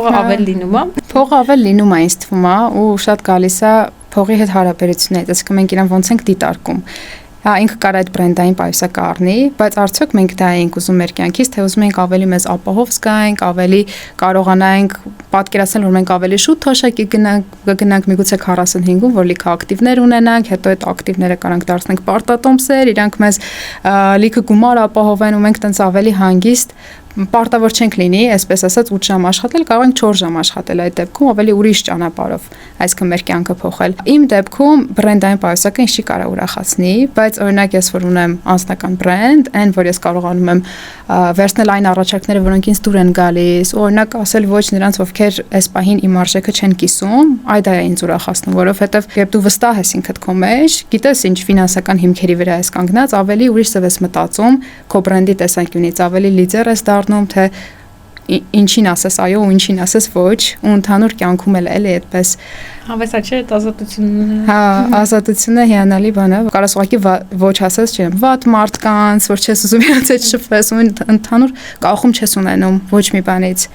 փողը ավել լինում է։ Փողը ավել լինում է ինձ թվում է ու շատ գալիս է փողի հետ հարաբերությունները, այսինքն մենք իրան ոնց ենք դիտարկում։ Հա ինքը կար այդ բրենդային պայուսակը առնի, բայց արդյոք մենք դա էինք ուզում մեր կյանքից, թե ուզում ենք ավելի մեզ ապահով զգանք, ավելի կարողանանք պատկերացնել, որ մենք ավելի շուտ թոշակի գնանք միգուցե 45-ում, որ լիքը ակտիվներ ունենանք, հետո այդ ակտիվները կարանք դարձնենք պարտատոմսեր, իրանք մեզ լիքը գումար ապահովեն ու մենք տենց ավելի հանգիստ պարտավոր չենք լինի, այսպես ասած 8 ժամ աշխատել, կարող ենք 4 ժամ աշխատել, այդ դեպքում ավելի ուրիշ ճանապարհով, այսինքն մեր կյանքը փոխել։ Իմ դեպքում բրենդային պայուսակը ինձ չի կարող ուրախացնի, բայց օրինակ ես որ ունեմ անձնական բրենդ, այն որ ես կարողանում եմ վերցնել այն առաջարկները, որոնք ինձ դուր են գալիս, օրինակ ասել ոչ նրանց, ովքեր այս պահին իմ արժեքը չեն կիսում, այդ է ինձ ուրախացնում, որովհետև երբ դու վստահ ես ինքդ քո մեջ, գիտես ինչ ֆինանսական հիմքերի վրա ես կանգնած, ավելի ուրիշ ես մտածում քո բրենդի տեսանկյունից, ավելի լիդեր ես դառնում, թե ինչին ասես այո ու ինչին ասես ոչ, ու ընդհանուր կյանքում էլ էլի այդպես հավեսա չէ այդ ազատությունն։ Հա, ազատությունը հիանալի բան է, կարաս ուղղակի ոչ ասես չեմ, վատ մարդկանց, որ չես ուզում իրենց հետ շփվես, ու ընդհանուր կախում չես ունենում ոչ մի բանից։